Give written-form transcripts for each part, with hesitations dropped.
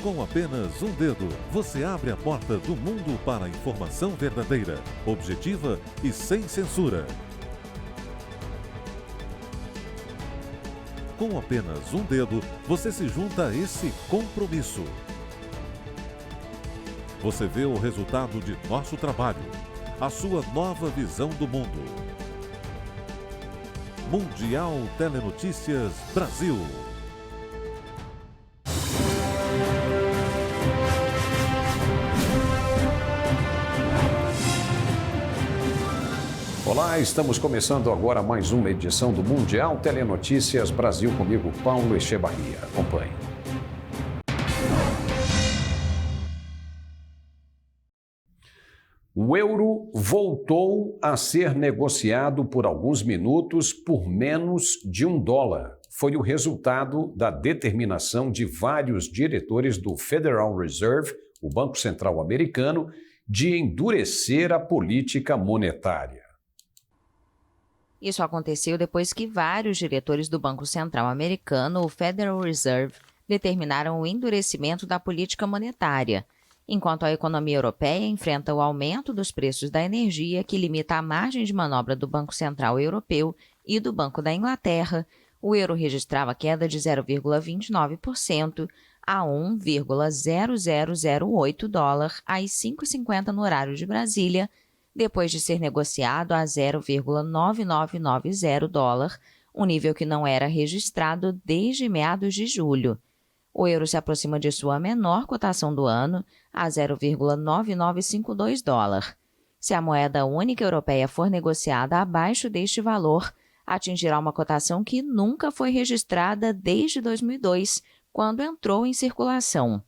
Com apenas um dedo, você abre a porta do mundo para a informação verdadeira, objetiva e sem censura. Com apenas um dedo, você se junta a esse compromisso. Você vê o resultado de nosso trabalho, a sua nova visão do mundo. Mundial Telenotícias Brasil. Olá, estamos começando agora mais uma edição do Mundial Telenotícias Brasil, comigo, Paulo Echevarria. Acompanhe. O euro voltou a ser negociado por alguns minutos por menos de $1. Foi o resultado da determinação de vários diretores do Federal Reserve, o Banco Central Americano, de endurecer a política monetária. Isso aconteceu depois que vários diretores do Banco Central americano, o Federal Reserve, determinaram o endurecimento da política monetária, enquanto a economia europeia enfrenta o aumento dos preços da energia, que limita a margem de manobra do Banco Central Europeu e do Banco da Inglaterra. O euro registrava queda de 0,29% a $1,0008 às 5h50 no horário de Brasília, depois de ser negociado a $0,9990, um nível que não era registrado desde meados de julho. O euro se aproxima de sua menor cotação do ano, a $0,9952. Se a moeda única europeia for negociada abaixo deste valor, atingirá uma cotação que nunca foi registrada desde 2002, quando entrou em circulação.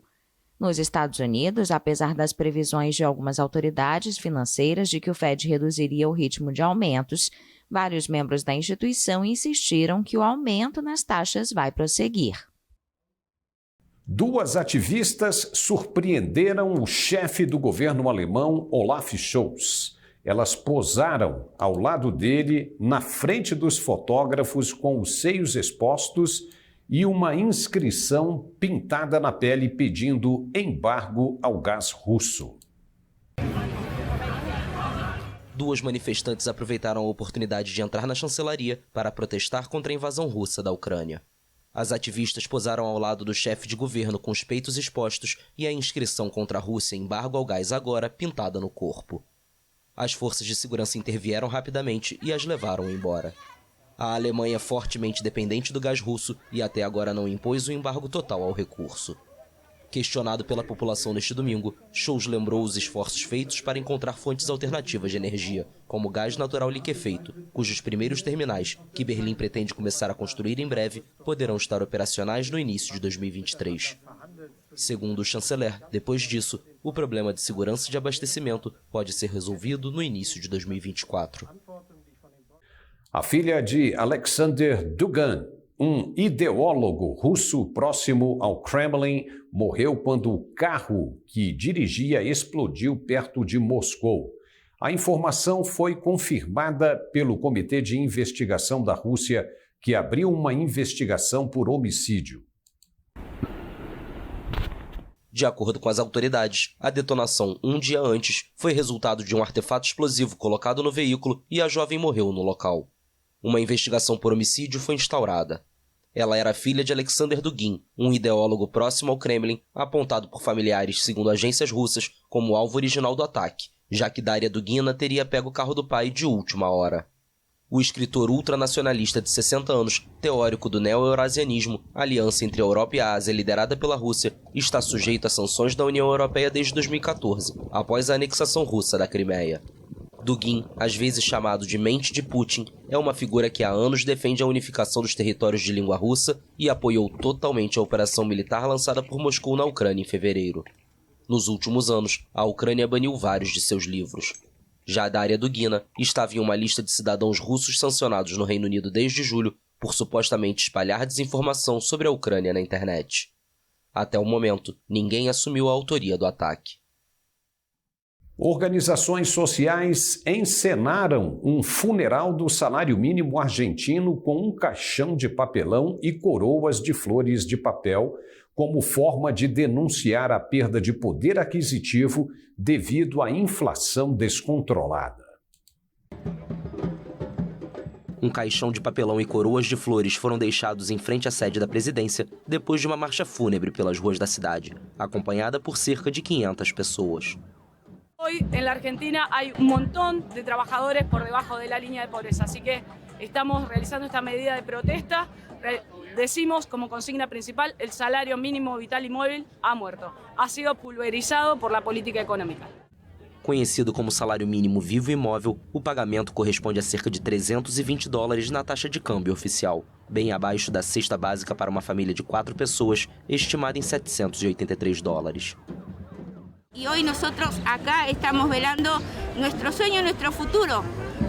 Nos Estados Unidos, apesar das previsões de algumas autoridades financeiras de que o Fed reduziria o ritmo de aumentos, vários membros da instituição insistiram que o aumento nas taxas vai prosseguir. Duas ativistas surpreenderam o chefe do governo alemão, Olaf Scholz. Elas posaram ao lado dele, na frente dos fotógrafos, com os seios expostos e uma inscrição pintada na pele pedindo embargo ao gás russo. Duas manifestantes aproveitaram a oportunidade de entrar na chancelaria para protestar contra a invasão russa da Ucrânia. As ativistas posaram ao lado do chefe de governo com os peitos expostos e a inscrição contra a Rússia embargo ao gás agora pintada no corpo. As forças de segurança intervieram rapidamente e as levaram embora. A Alemanha é fortemente dependente do gás russo e até agora não impôs o embargo total ao recurso. Questionado pela população neste domingo, Scholz lembrou os esforços feitos para encontrar fontes alternativas de energia, como gás natural liquefeito, cujos primeiros terminais, que Berlim pretende começar a construir em breve, poderão estar operacionais no início de 2023. Segundo o chanceler, depois disso, o problema de segurança de abastecimento pode ser resolvido no início de 2024. A filha de Alexander Dugin, um ideólogo russo próximo ao Kremlin, morreu quando o carro que dirigia explodiu perto de Moscou. A informação foi confirmada pelo Comitê de Investigação da Rússia, que abriu uma investigação por homicídio. De acordo com as autoridades, a detonação um dia antes foi resultado de um artefato explosivo colocado no veículo e a jovem morreu no local. Uma investigação por homicídio foi instaurada. Ela era filha de Alexander Dugin, um ideólogo próximo ao Kremlin, apontado por familiares, segundo agências russas, como alvo original do ataque, já que Daria Dugina teria pego o carro do pai de última hora. O escritor ultranacionalista de 60 anos, teórico do neo-eurasianismo, aliança entre a Europa e a Ásia liderada pela Rússia, está sujeito a sanções da União Europeia desde 2014, após a anexação russa da Crimeia. Dugin, às vezes chamado de mente de Putin, é uma figura que há anos defende a unificação dos territórios de língua russa e apoiou totalmente a operação militar lançada por Moscou na Ucrânia em fevereiro. Nos últimos anos, a Ucrânia baniu vários de seus livros. Já Daria Dugina estava em uma lista de cidadãos russos sancionados no Reino Unido desde julho por supostamente espalhar desinformação sobre a Ucrânia na internet. Até o momento, ninguém assumiu a autoria do ataque. Organizações sociais encenaram um funeral do salário mínimo argentino com um caixão de papelão e coroas de flores de papel, como forma de denunciar a perda de poder aquisitivo devido à inflação descontrolada. Um caixão de papelão e coroas de flores foram deixados em frente à sede da presidência depois de uma marcha fúnebre pelas ruas da cidade, acompanhada por cerca de 500 pessoas. Hoy en la Argentina hay un montón de trabajadores por debajo de la línea de pobreza, así que estamos realizando esta medida de protesta. Decimos como consigna principal, el salario mínimo vital y móvil ha muerto, ha sido pulverizado por la política económica. Conhecido como salário mínimo vivo e móvel, o pagamento corresponde a cerca de $320 na taxa de câmbio oficial, bem abaixo da cesta básica para uma família de 4 pessoas, estimada em $783. Y hoy nosotros acá estamos velando nuestro sueño, nuestro futuro,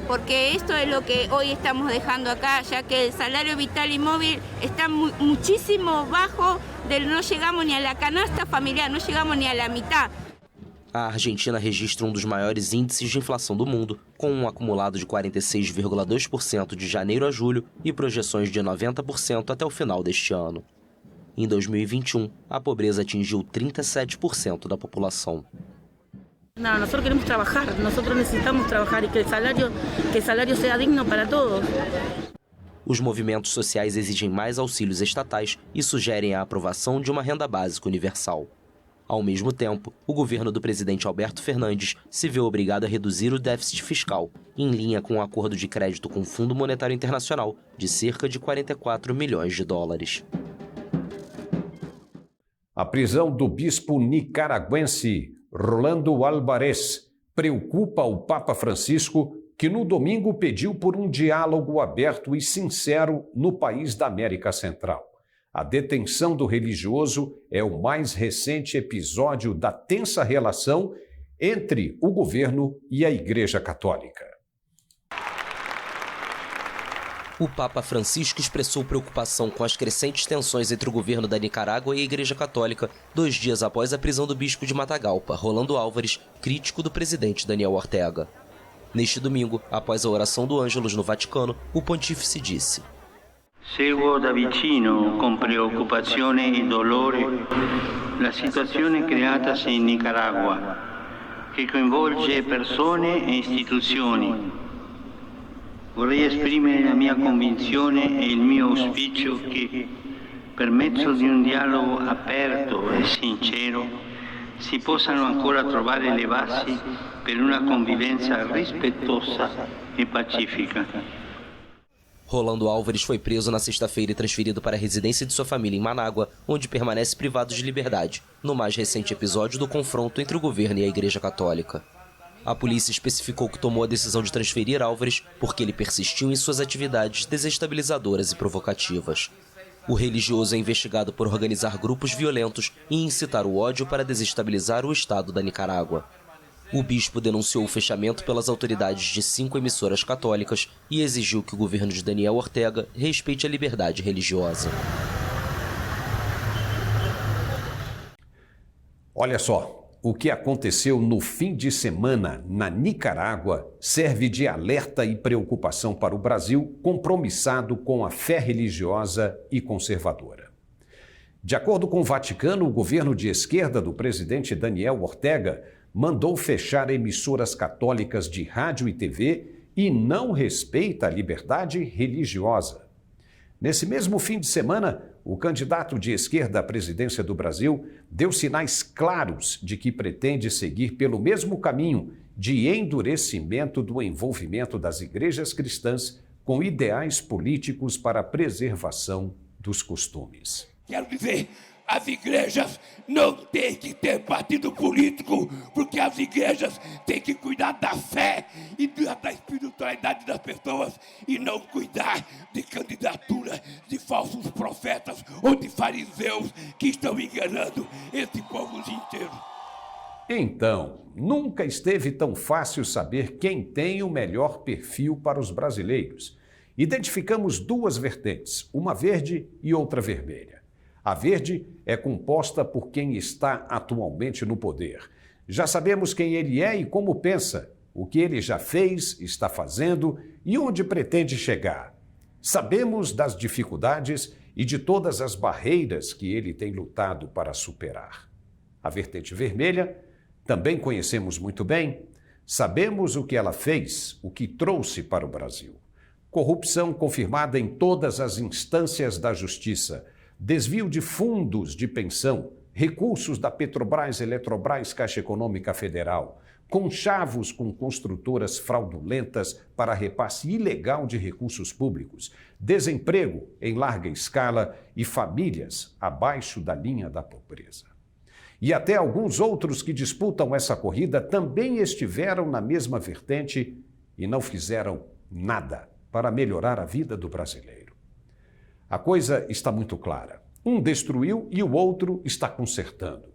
porque esto es lo que hoy estamos dejando acá, ya que el salario vital y móvil está muchísimo bajo, no llegamos ni a la canasta familiar, no llegamos ni a la mitad. A Argentina registra um dos maiores índices de inflação do mundo, com um acumulado de 46,2% de janeiro a julho e projeções de 90% até o final deste ano. Em 2021, a pobreza atingiu 37% da população. No, nosotros queremos trabajar, nosotros necesitamos trabajar y que el salario sea digno para todos. Os movimentos sociais exigem mais auxílios estatais e sugerem a aprovação de uma renda básica universal. Ao mesmo tempo, o governo do presidente Alberto Fernandes se vê obrigado a reduzir o déficit fiscal, em linha com um acordo de crédito com o Fundo Monetário Internacional de cerca de $44 milhões. A prisão do bispo nicaragüense Rolando Álvarez preocupa o Papa Francisco, que no domingo pediu por um diálogo aberto e sincero no país da América Central. A detenção do religioso é o mais recente episódio da tensa relação entre o governo e a Igreja Católica. O Papa Francisco expressou preocupação com as crescentes tensões entre o governo da Nicarágua e a Igreja Católica 2 dias após a prisão do bispo de Matagalpa, Rolando Álvares, crítico do presidente Daniel Ortega. Neste domingo, após a oração do Ângelus no Vaticano, o pontífice disse: Seguo da vicino, con preoccupazione e dolore, la situazione creata in Nicaragua, che coinvolge persone e istituzioni. Vorrei esprimere la mia convinzione e il mio auspicio che, per mezzo di un dialogo aperto e sincero, si possano ancora trovare le basi per una convivenza rispettosa e pacifica. Rolando Álvares foi preso na sexta-feira e transferido para a residência de sua família em Manágua, onde permanece privado de liberdade, no mais recente episódio do confronto entre o governo e a Igreja Católica. A polícia especificou que tomou a decisão de transferir Álvares porque ele persistiu em suas atividades desestabilizadoras e provocativas. O religioso é investigado por organizar grupos violentos e incitar o ódio para desestabilizar o Estado da Nicarágua. O bispo denunciou o fechamento pelas autoridades de 5 emissoras católicas e exigiu que o governo de Daniel Ortega respeite a liberdade religiosa. Olha só, o que aconteceu no fim de semana na Nicarágua serve de alerta e preocupação para o Brasil, compromissado com a fé religiosa e conservadora. De acordo com o Vaticano, o governo de esquerda do presidente Daniel Ortega mandou fechar emissoras católicas de rádio e TV e não respeita a liberdade religiosa. Nesse mesmo fim de semana, o candidato de esquerda à presidência do Brasil deu sinais claros de que pretende seguir pelo mesmo caminho de endurecimento do envolvimento das igrejas cristãs com ideais políticos para a preservação dos costumes. Quero dizer, as igrejas não têm que ter partido político, porque as igrejas têm que cuidar da fé e da espiritualidade das pessoas e não cuidar de candidatura de falsos profetas ou de fariseus que estão enganando esse povo inteiro. Então, nunca esteve tão fácil saber quem tem o melhor perfil para os brasileiros. Identificamos 2 vertentes, uma verde e outra vermelha. A verde é composta por quem está atualmente no poder. Já sabemos quem ele é e como pensa, o que ele já fez, está fazendo e onde pretende chegar. Sabemos das dificuldades e de todas as barreiras que ele tem lutado para superar. A vertente vermelha também conhecemos muito bem, sabemos o que ela fez, o que trouxe para o Brasil. Corrupção confirmada em todas as instâncias da justiça, desvio de fundos de pensão, recursos da Petrobras, Eletrobras, Caixa Econômica Federal, conchavos com construtoras fraudulentas para repasse ilegal de recursos públicos, desemprego em larga escala e famílias abaixo da linha da pobreza. E até alguns outros que disputam essa corrida também estiveram na mesma vertente e não fizeram nada para melhorar a vida do brasileiro. A coisa está muito clara. Um destruiu e o outro está consertando.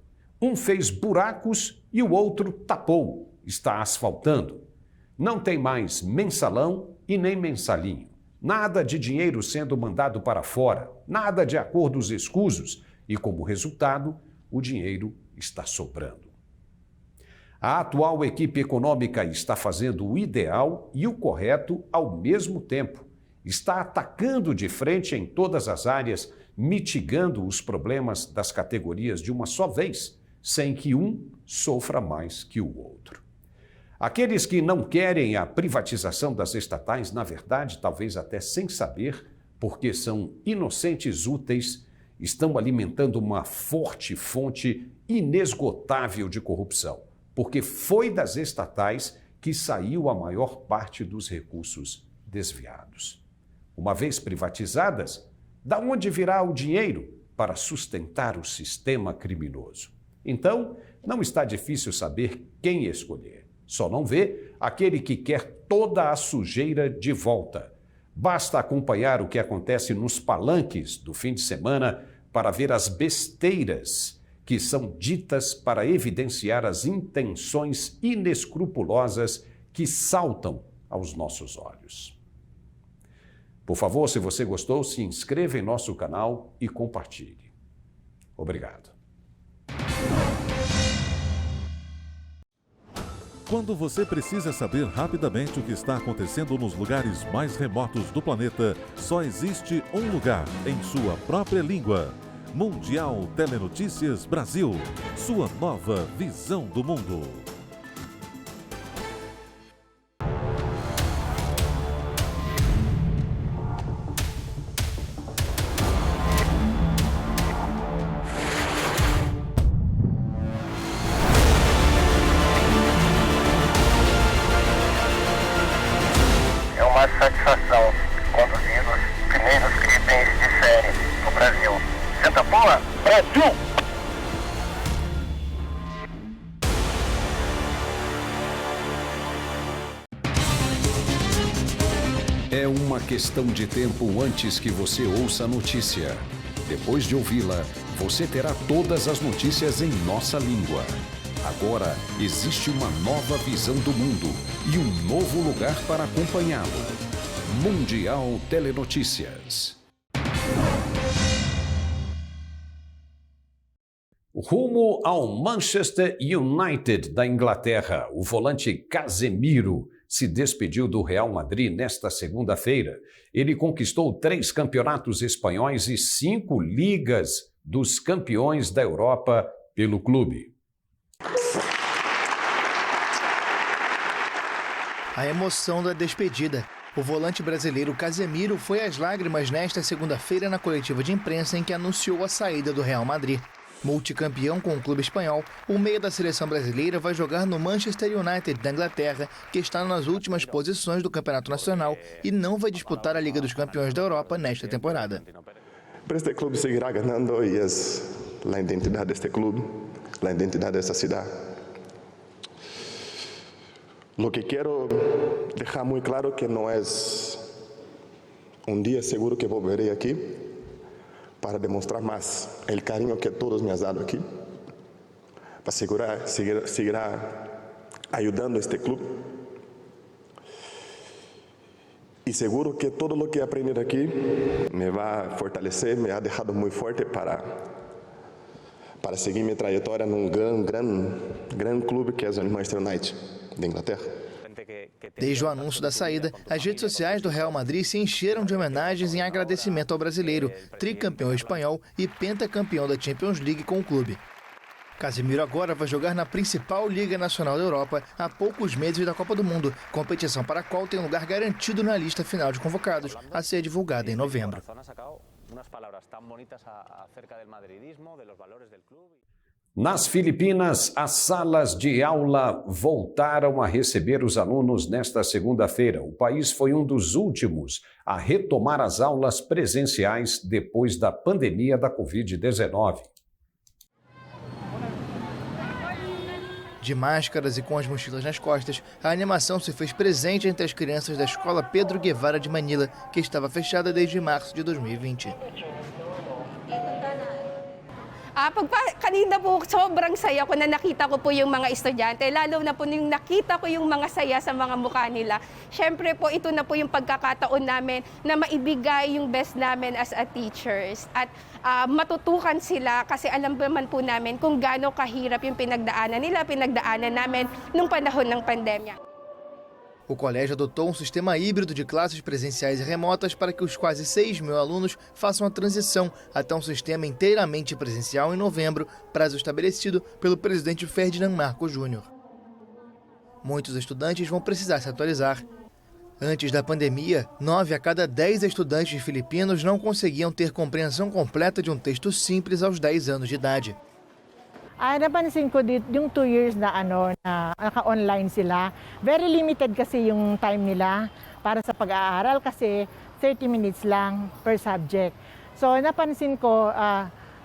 Um fez buracos e o outro tapou, está asfaltando. Não tem mais mensalão e nem mensalinho. Nada de dinheiro sendo mandado para fora, nada de acordos escusos e, como resultado, o dinheiro está sobrando. A atual equipe econômica está fazendo o ideal e o correto ao mesmo tempo. Está atacando de frente em todas as áreas, mitigando os problemas das categorias de uma só vez, sem que um sofra mais que o outro. Aqueles que não querem a privatização das estatais, na verdade, talvez até sem saber, porque são inocentes úteis, estão alimentando uma forte fonte inesgotável de corrupção, porque foi das estatais que saiu a maior parte dos recursos desviados. Uma vez privatizadas, da onde virá o dinheiro para sustentar o sistema criminoso? Então, não está difícil saber quem escolher. Só não vê aquele que quer toda a sujeira de volta. Basta acompanhar o que acontece nos palanques do fim de semana para ver as besteiras que são ditas para evidenciar as intenções inescrupulosas que saltam aos nossos olhos. Por favor, se você gostou, se inscreva em nosso canal e compartilhe. Obrigado. Quando você precisa saber rapidamente o que está acontecendo nos lugares mais remotos do planeta, só existe um lugar em sua própria língua. Mundial Telenotícias Brasil, sua nova visão do mundo. É uma satisfação conduzir os primeiros itens de série no Brasil. Senta boa, Brasil! É uma questão de tempo antes que você ouça a notícia. Depois de ouvi-la, você terá todas as notícias em nossa língua. Agora existe uma nova visão do mundo e um novo lugar para acompanhá-lo. Mundial Telenotícias. Rumo ao Manchester United da Inglaterra, o volante Casemiro se despediu do Real Madrid nesta segunda-feira. Ele conquistou 3 campeonatos espanhóis e 5 ligas dos campeões da Europa pelo clube. A emoção da despedida. O volante brasileiro Casemiro foi às lágrimas nesta segunda-feira na coletiva de imprensa em que anunciou a saída do Real Madrid. Multicampeão com o clube espanhol, o meia da seleção brasileira vai jogar no Manchester United da Inglaterra, que está nas últimas posições do Campeonato Nacional e não vai disputar a Liga dos Campeões da Europa nesta temporada. Este clube seguirá ganhando e é a identidade deste clube, a identidade desta cidade. Lo que quero deixar muito claro que não é dia seguro que voltarei aqui para demonstrar mais o carinho que todos me han dado aqui, para seguir ajudando este clube. E seguro que todo o que aprendi aqui me vai fortalecer, me ha deixado muito forte para seguir minha trajetória num grande clube que é o Manchester United de Inglaterra. Desde o anúncio da saída, as redes sociais do Real Madrid se encheram de homenagens em agradecimento ao brasileiro, tricampeão espanhol e pentacampeão da Champions League com o clube. Casemiro agora vai jogar na principal Liga Nacional da Europa a poucos meses da Copa do Mundo, competição para a qual tem lugar garantido na lista final de convocados, a ser divulgada em novembro. Nas Filipinas, as salas de aula voltaram a receber os alunos nesta segunda-feira. O país foi um dos últimos a retomar as aulas presenciais depois da pandemia da Covid-19. De máscaras e com as mochilas nas costas, a animação se fez presente entre as crianças da escola Pedro Guevara de Manila, que estava fechada desde março de 2020. Kanina po sobrang saya ko na nakita ko po yung mga estudyante, lalo na po yung nakita ko yung mga saya sa mga mukha nila. Siyempre po ito na po yung pagkakataon namin na maibigay yung best namin as a teachers at matutukan sila kasi alam naman po namin kung gaano kahirap yung pinagdaanan namin nung panahon ng pandemya. O colégio adotou um sistema híbrido de classes presenciais e remotas para que os quase 6 mil alunos façam a transição até um sistema inteiramente presencial em novembro, prazo estabelecido pelo presidente Ferdinand Marcos Júnior. Muitos estudantes vão precisar se atualizar. Antes da pandemia, 9 a cada 10 estudantes filipinos não conseguiam ter compreensão completa de um texto simples aos 10 anos de idade. Napansin ko dito yung 2 years na naka-online sila. Very limited kasi yung time nila para sa pag-aaral kasi 30 minutes lang per subject. So napansin ko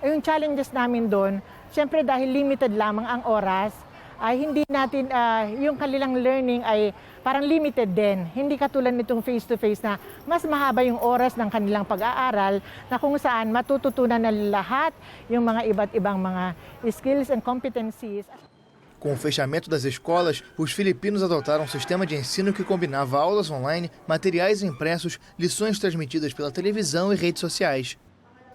yung challenges namin doon, syempre dahil limited lamang ang oras, ay hindi natin yung kanilang learning ay parang limited din. Hindi katulad nitong face-to-face na mas mahaba yung oras ng kanilang pag-aaral na kung saan matututunan na lahat yung mga iba't ibang mga skills and competencies. Com o fechamento das escolas, os filipinos adotaram um sistema de ensino que combinava aulas online, materiais impressos, lições transmitidas pela televisão e redes sociais.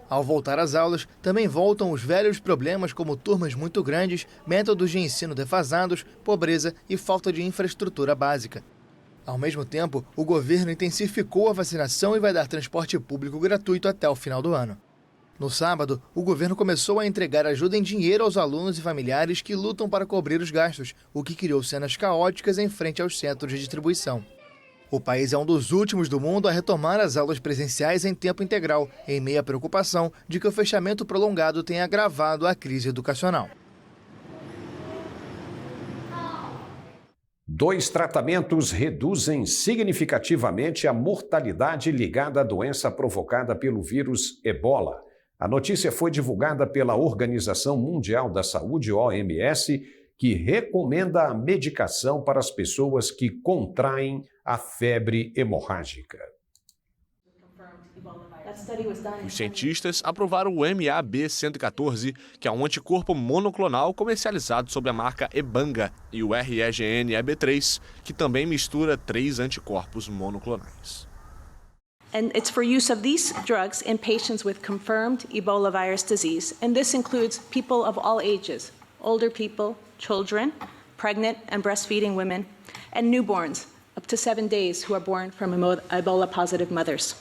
Ao voltar às aulas, também voltam os velhos problemas como turmas muito grandes, métodos de ensino defasados, pobreza e falta de infraestrutura básica. Ao mesmo tempo, o governo intensificou a vacinação e vai dar transporte público gratuito até o final do ano. No sábado, o governo começou a entregar ajuda em dinheiro aos alunos e familiares que lutam para cobrir os gastos, o que criou cenas caóticas em frente aos centros de distribuição. O país é um dos últimos do mundo a retomar as aulas presenciais em tempo integral, em meio à preocupação de que o fechamento prolongado tenha agravado a crise educacional. 2 tratamentos reduzem significativamente a mortalidade ligada à doença provocada pelo vírus Ebola. A notícia foi divulgada pela Organização Mundial da Saúde, OMS, que recomenda a medicação para as pessoas que contraem a febre hemorrágica. Os cientistas aprovaram o MAB-114, que é um anticorpo monoclonal comercializado sob a marca Ebanga, e o REGN-EB3, que também mistura 3 anticorpos monoclonais. And it's for use of these drugs in patients with confirmed Ebola virus disease, and this includes people of all ages, older people, children, pregnant and breastfeeding women, and newborns up to 7 days who are born from Ebola-positive mothers.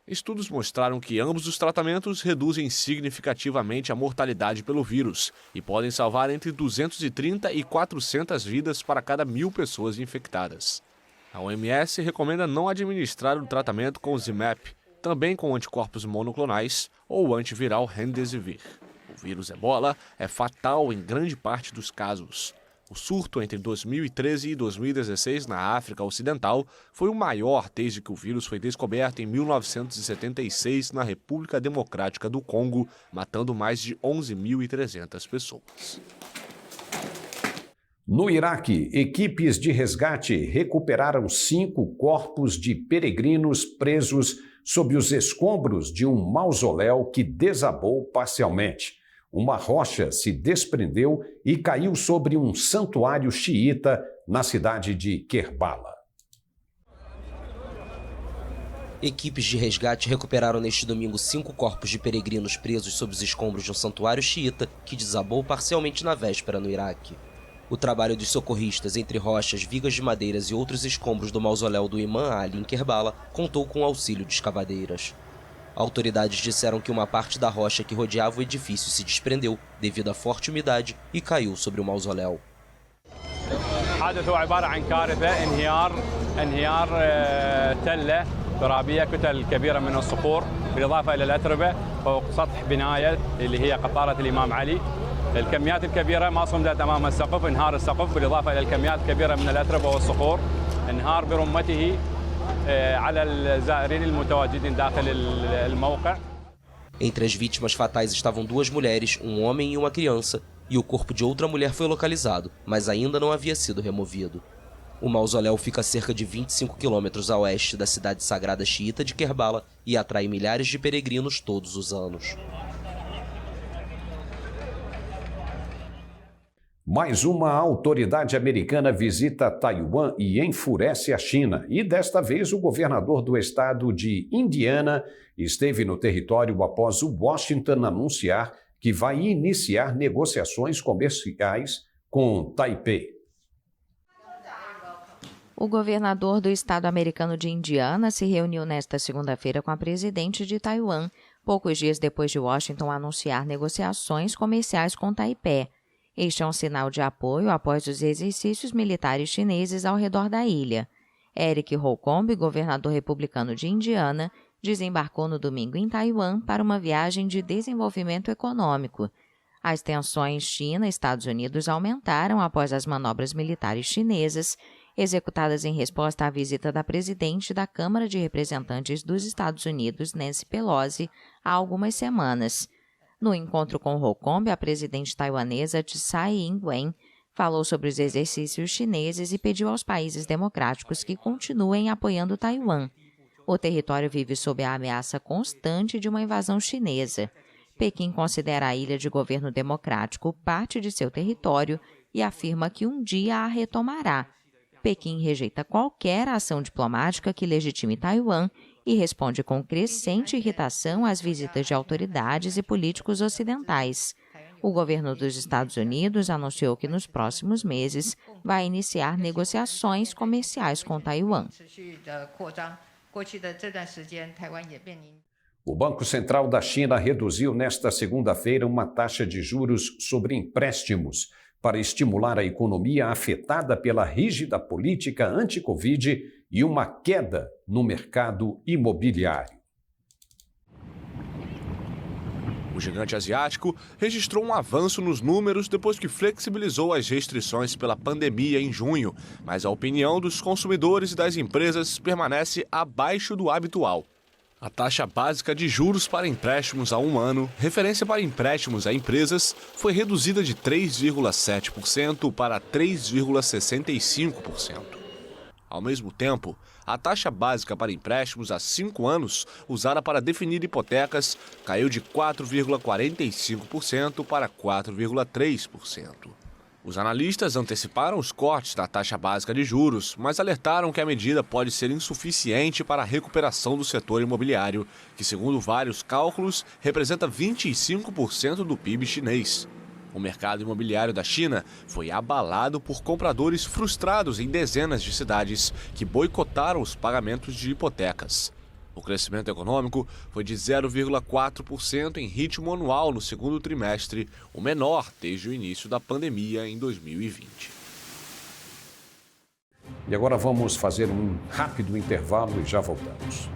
Estudos mostraram que ambos os tratamentos reduzem significativamente a mortalidade pelo vírus e podem salvar entre 230 e 400 vidas para cada 1.000 pessoas infectadas. A OMS recomenda não administrar o tratamento com Zimap, também com anticorpos monoclonais ou antiviral Remdesivir. O vírus Ebola é fatal em grande parte dos casos. O surto entre 2013 e 2016 na África Ocidental foi o maior desde que o vírus foi descoberto em 1976 na República Democrática do Congo, matando mais de 11.300 pessoas. No Iraque, equipes de resgate recuperaram 5 corpos de peregrinos presos sob os escombros de um mausoléu que desabou parcialmente. Uma rocha se desprendeu e caiu sobre um santuário xiita na cidade de Kerbala. Equipes de resgate recuperaram neste domingo 5 corpos de peregrinos presos sob os escombros de um santuário xiita que desabou parcialmente na véspera no Iraque. O trabalho dos socorristas entre rochas, vigas de madeiras e outros escombros do mausoléu do Imam Ali em Kerbala contou com o auxílio de escavadeiras. Autoridades disseram que uma parte da rocha que rodeava o edifício se desprendeu devido à forte umidade e caiu sobre o mausoléu. حدث عبارة عن كارثة انهيار تلة ترابية كتل كبيرة من الصخور بالإضافة إلى الأتربة فوق سطح بناية اللي هي قطارة الإمام علي. الكميات الكبيرة ما صمدت أمام السقف، انهار السقف بالإضافة إلى الكميات الكبيرة من الأتربة والصخور، انهار برمته على الزائرين المتواجدين داخل الموقع. Entre as vítimas fatais estavam 2 mulheres, um homem e uma criança, e o corpo de outra mulher foi localizado, mas ainda não havia sido removido. O mausoléu fica a cerca de 25 quilômetros a oeste da cidade sagrada xiita de Kerbala e atrai milhares de peregrinos todos os anos. Mais uma autoridade americana visita Taiwan e enfurece a China. E desta vez o governador do estado de Indiana esteve no território após o Washington anunciar que vai iniciar negociações comerciais com Taipei. O governador do estado americano de Indiana se reuniu nesta segunda-feira com a presidente de Taiwan, poucos dias depois de Washington anunciar negociações comerciais com Taipei. Este é um sinal de apoio após os exercícios militares chineses ao redor da ilha. Eric Holcomb, governador republicano de Indiana, desembarcou no domingo em Taiwan para uma viagem de desenvolvimento econômico. As tensões China-Estados Unidos aumentaram após as manobras militares chinesas, executadas em resposta à visita da presidente da Câmara de Representantes dos Estados Unidos, Nancy Pelosi, há algumas semanas. No encontro com Holcomb, a presidente taiwanesa Tsai Ing-wen falou sobre os exercícios chineses e pediu aos países democráticos que continuem apoiando Taiwan. O território vive sob a ameaça constante de uma invasão chinesa. Pequim considera a ilha de governo democrático parte de seu território e afirma que um dia a retomará. Pequim rejeita qualquer ação diplomática que legitime Taiwan e responde com crescente irritação às visitas de autoridades e políticos ocidentais. O governo dos Estados Unidos anunciou que nos próximos meses vai iniciar negociações comerciais com Taiwan. O Banco Central da China reduziu nesta segunda-feira uma taxa de juros sobre empréstimos para estimular a economia afetada pela rígida política anti-Covid e uma queda no mercado imobiliário. O gigante asiático registrou um avanço nos números depois que flexibilizou as restrições pela pandemia em junho, mas a opinião dos consumidores e das empresas permanece abaixo do habitual. A taxa básica de juros para empréstimos a 1 ano, referência para empréstimos a empresas, foi reduzida de 3,7% para 3,65%. Ao mesmo tempo, a taxa básica para empréstimos a 5 anos, usada para definir hipotecas, caiu de 4,45% para 4,3%. Os analistas anteciparam os cortes da taxa básica de juros, mas alertaram que a medida pode ser insuficiente para a recuperação do setor imobiliário, que, segundo vários cálculos, representa 25% do PIB chinês. O mercado imobiliário da China foi abalado por compradores frustrados em dezenas de cidades que boicotaram os pagamentos de hipotecas. O crescimento econômico foi de 0,4% em ritmo anual no segundo trimestre, o menor desde o início da pandemia em 2020. E agora vamos fazer um rápido intervalo e já voltamos.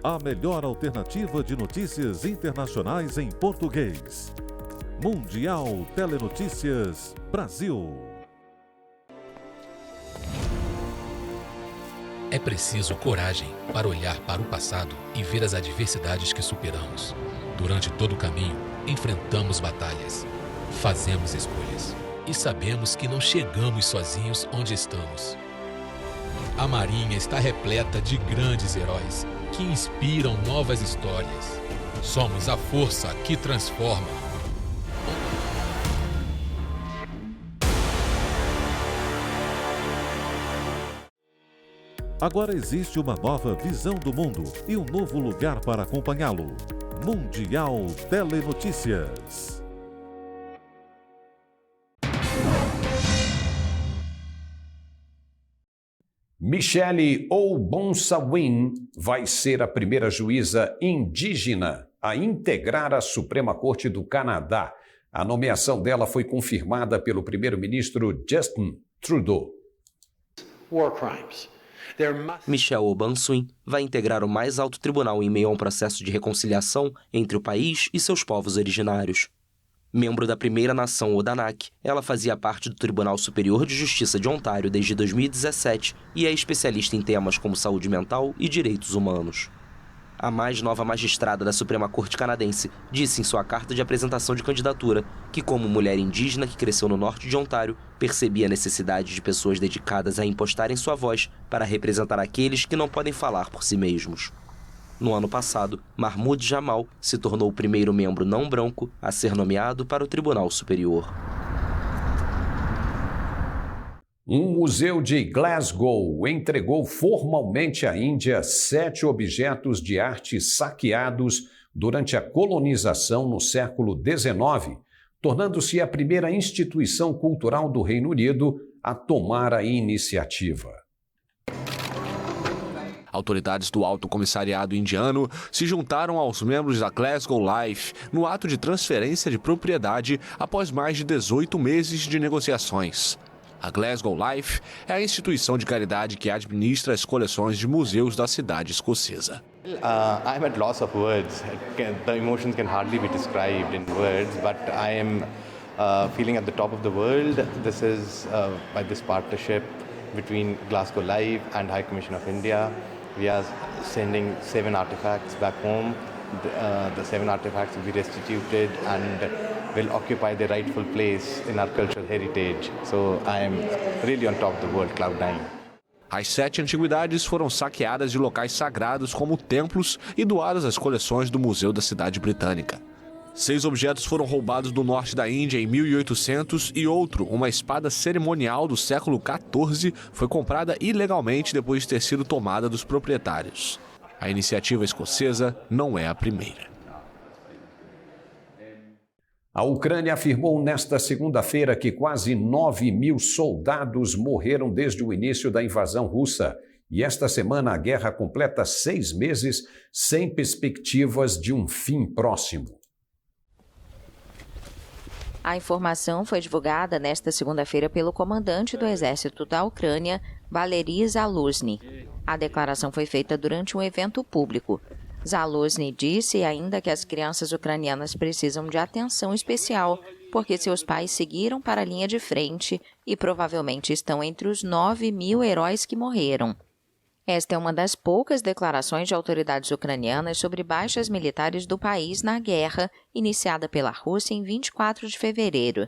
A melhor alternativa de notícias internacionais em português. Mundial Telenotícias Brasil. É preciso coragem para olhar para o passado e ver as adversidades que superamos. Durante todo o caminho, enfrentamos batalhas, fazemos escolhas e sabemos que não chegamos sozinhos onde estamos. A Marinha está repleta de grandes heróis que inspiram novas histórias. Somos a força que transforma. Agora existe uma nova visão do mundo e um novo lugar para acompanhá-lo. Mundial Telenotícias. Michelle Obonsawin vai ser a primeira juíza indígena a integrar a Suprema Corte do Canadá. A nomeação dela foi confirmada pelo primeiro-ministro Justin Trudeau. War crimes. Michelle Obonsawin vai integrar o mais alto tribunal em meio a um processo de reconciliação entre o país e seus povos originários. Membro da primeira nação Odanak, ela fazia parte do Tribunal Superior de Justiça de Ontário desde 2017 e é especialista em temas como saúde mental e direitos humanos. A mais nova magistrada da Suprema Corte canadense disse em sua carta de apresentação de candidatura que, como mulher indígena que cresceu no norte de Ontário, percebia a necessidade de pessoas dedicadas a impostarem sua voz para representar aqueles que não podem falar por si mesmos. No ano passado, Mahmoud Jamal se tornou o primeiro membro não branco a ser nomeado para o Tribunal Superior. Um museu de Glasgow entregou formalmente à Índia 7 objetos de arte saqueados durante a colonização no século XIX, tornando-se a primeira instituição cultural do Reino Unido a tomar a iniciativa. Autoridades do Alto Comissariado Indiano se juntaram aos membros da Glasgow Life no ato de transferência de propriedade após mais de 18 meses de negociações. A Glasgow Life é a instituição de caridade que administra as coleções de museus da cidade escocesa. I'm at loss of words. The emotions can hardly be described in words, but I am feeling at the top of the world. This is by this partnership between Glasgow Life and High Commission of India. We are sending 7 artifacts back home. The 7 artifacts will be restituted and will occupy the rightful place in our cultural heritage. So I am really on top of the world, cloud 9. As 7 antiguidades foram saqueadas de locais sagrados como templos e doadas às coleções do Museu da Cidade Britânica. 6 objetos foram roubados do norte da Índia em 1800 e outro, uma espada cerimonial do século XIV, foi comprada ilegalmente depois de ter sido tomada dos proprietários. A iniciativa escocesa não é a primeira. A Ucrânia afirmou nesta segunda-feira que quase 9.000 soldados morreram desde o início da invasão russa. E esta semana a guerra completa 6 meses sem perspectivas de um fim próximo. A informação foi divulgada nesta segunda-feira pelo comandante do Exército da Ucrânia, Valery Zaluzny. A declaração foi feita durante um evento público. Zaluzny disse ainda que as crianças ucranianas precisam de atenção especial, porque seus pais seguiram para a linha de frente e provavelmente estão entre os 9.000 heróis que morreram. Esta é uma das poucas declarações de autoridades ucranianas sobre baixas militares do país na guerra iniciada pela Rússia em 24 de fevereiro.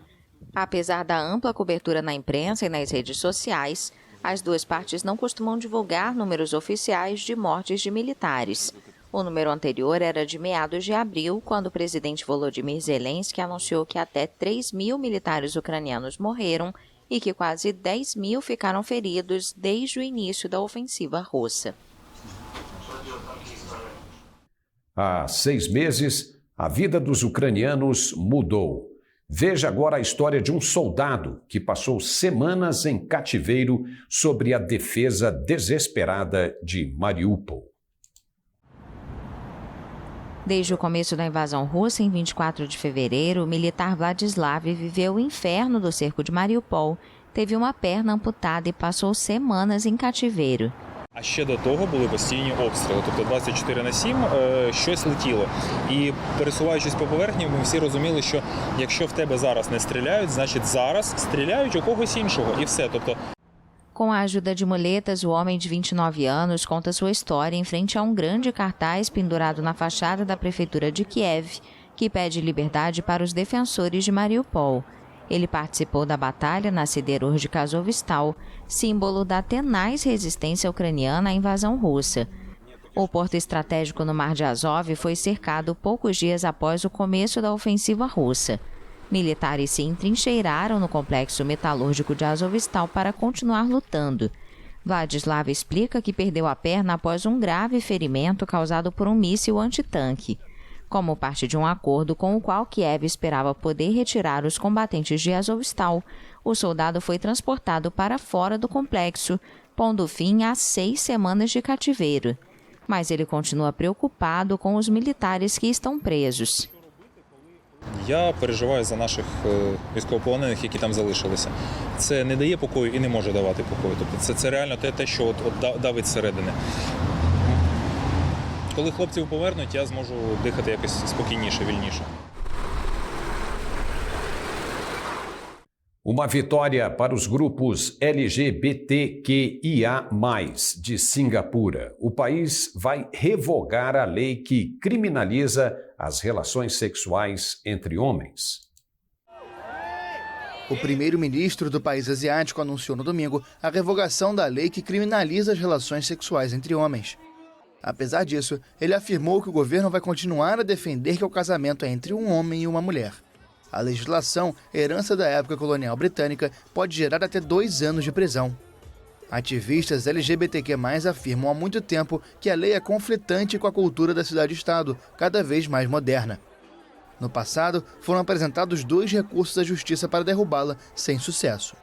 Apesar da ampla cobertura na imprensa e nas redes sociais, as duas partes não costumam divulgar números oficiais de mortes de militares. O número anterior era de meados de abril, quando o presidente Volodymyr Zelensky anunciou que até 3.000 militares ucranianos morreram e que quase 10.000 ficaram feridos desde o início da ofensiva russa. Há 6 meses, a vida dos ucranianos mudou. Veja agora a história de um soldado que passou semanas em cativeiro sobre a defesa desesperada de Mariupol. Desde o começo da invasão russa, em 24 de fevereiro, o militar Vladislav viveu o inferno do cerco de Mariupol, teve uma perna amputada e passou semanas em cativeiro. А ще до того були постійні обстріли, тобто 24/7 щось летіло. І пересуваючись по поверхні, ми всі розуміли, що якщо в тебе зараз не стріляють, значить зараз стріляють у когось іншого, і все. Тобто Com a ajuda de muletas, o homem de 29 anos conta sua história em frente a um grande cartaz pendurado na fachada da prefeitura de Kiev, que pede liberdade para os defensores de Mariupol. Ele participou da batalha na siderúrgica Azovstal, símbolo da tenaz resistência ucraniana à invasão russa. O porto estratégico no Mar de Azov foi cercado poucos dias após o começo da ofensiva russa. Militares se entrincheiraram no complexo metalúrgico de Azovstal para continuar lutando. Vladislav explica que perdeu a perna após um grave ferimento causado por um míssil antitanque. Como parte de um acordo com o qual Kiev esperava poder retirar os combatentes de Azovstal, o soldado foi transportado para fora do complexo, pondo fim a 6 semanas de cativeiro. Mas ele continua preocupado com os militares que estão presos. Я переживаю за наших військовополонених, які там залишилися. Це не дає покою і не може давати покою. Тобто це реально те, що от давить зсередини. Коли хлопців повернуть, я зможу дихати якось спокійніше, вільніше. Uma vitória para os grupos LGBTQIA+, de Singapura. O país vai revogar a lei que criminaliza as relações sexuais entre homens. O primeiro-ministro do país asiático anunciou no domingo a revogação da lei que criminaliza as relações sexuais entre homens. Apesar disso, ele afirmou que o governo vai continuar a defender que o casamento é entre um homem e uma mulher. A legislação, herança da época colonial britânica, pode gerar até 2 anos de prisão. Ativistas LGBTQ+, afirmam há muito tempo que a lei é conflitante com a cultura da cidade-estado, cada vez mais moderna. No passado, foram apresentados 2 recursos à justiça para derrubá-la, sem sucesso.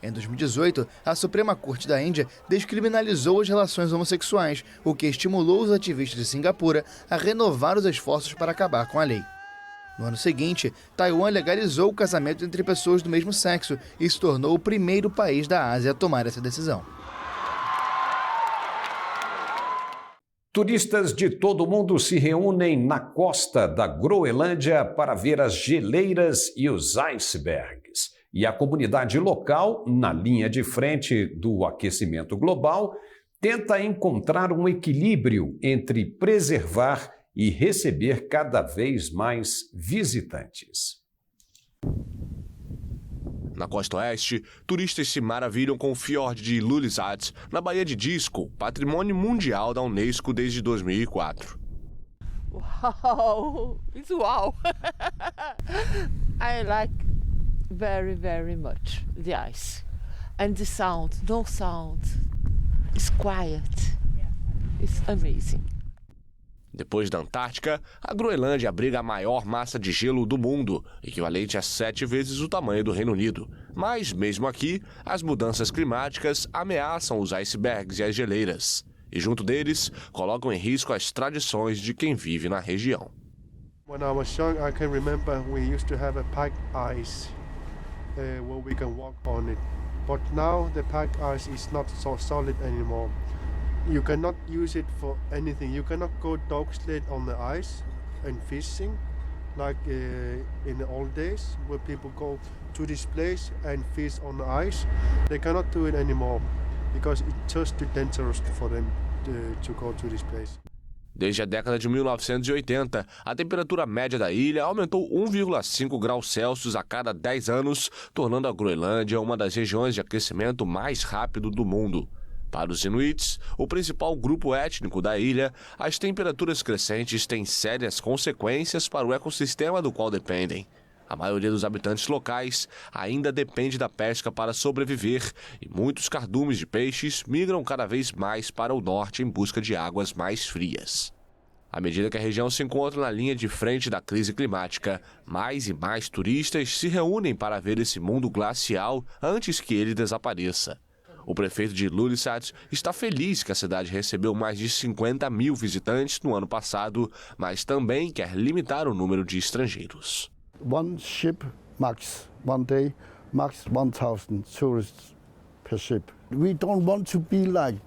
Em 2018, a Suprema Corte da Índia descriminalizou as relações homossexuais, o que estimulou os ativistas de Singapura a renovar os esforços para acabar com a lei. No ano seguinte, Taiwan legalizou o casamento entre pessoas do mesmo sexo e se tornou o primeiro país da Ásia a tomar essa decisão. Turistas de todo o mundo se reúnem na costa da Groenlândia para ver as geleiras e os icebergs. E a comunidade local, na linha de frente do aquecimento global, tenta encontrar um equilíbrio entre preservar e receber cada vez mais visitantes. Na costa oeste, turistas se maravilham com o fiord de Ilulissat, na Baía de Disco, patrimônio mundial da Unesco desde 2004. Wow, it's wow. I like very, very much the ice. And the sound, no sound. It's quiet. It's amazing. Depois da Antártica, a Groenlândia abriga a maior massa de gelo do mundo, equivalente a 7 vezes o tamanho do Reino Unido. Mas, mesmo aqui, as mudanças climáticas ameaçam os icebergs e as geleiras. E junto deles, colocam em risco as tradições de quem vive na região. When I was young, I can remember we used to have a pack ice where we can walk on it. But now the pack ice is not so solid anymore. You cannot use it for anything. You cannot go dog sled on the ice and fishing like in the old days where people go to this place and fish on the ice. They cannot do it anymore because it's just too dangerous for them to go to this place. Desde a década de 1980, a temperatura média da ilha aumentou 1,5 graus Celsius a cada 10 anos, tornando a Groenlândia uma das regiões de aquecimento mais rápido do mundo. Para os Inuits, o principal grupo étnico da ilha, as temperaturas crescentes têm sérias consequências para o ecossistema do qual dependem. A maioria dos habitantes locais ainda depende da pesca para sobreviver e muitos cardumes de peixes migram cada vez mais para o norte em busca de águas mais frias. À medida que a região se encontra na linha de frente da crise climática, mais e mais turistas se reúnem para ver esse mundo glacial antes que ele desapareça. O prefeito de Ilulissat está feliz que a cidade recebeu mais de 50 mil visitantes no ano passado, mas também quer limitar o número de estrangeiros. One ship one day marks 1,000 tourists per ship. We don't want to be like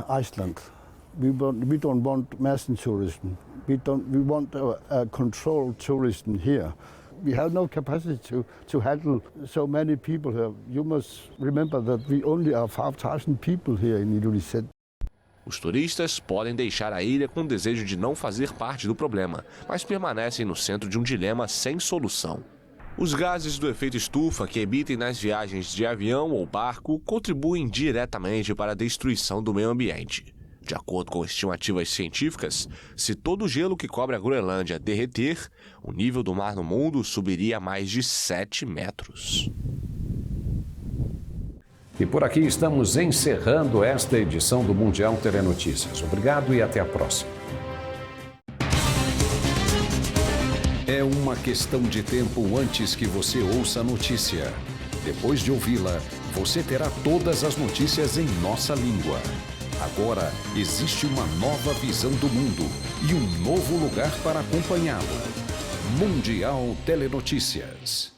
Iceland. We don't want mass tourism. We want controlled tourism here. We have no capacity to handle so many people here. You must remember that we only are 5,000 people here in Ilulissat. Os turistas podem deixar a ilha com o desejo de não fazer parte do problema, mas permanecem no centro de um dilema sem solução. Os gases do efeito estufa que emitem nas viagens de avião ou barco contribuem diretamente para a destruição do meio ambiente. De acordo com estimativas científicas, se todo o gelo que cobre a Groenlândia derreter, o nível do mar no mundo subiria a mais de 7 metros. E por aqui estamos encerrando esta edição do Mundial Telenotícias. Obrigado e até a próxima. É uma questão de tempo antes que você ouça a notícia. Depois de ouvi-la, você terá todas as notícias em nossa língua. Agora existe uma nova visão do mundo e um novo lugar para acompanhá-lo. Mundial Telenotícias.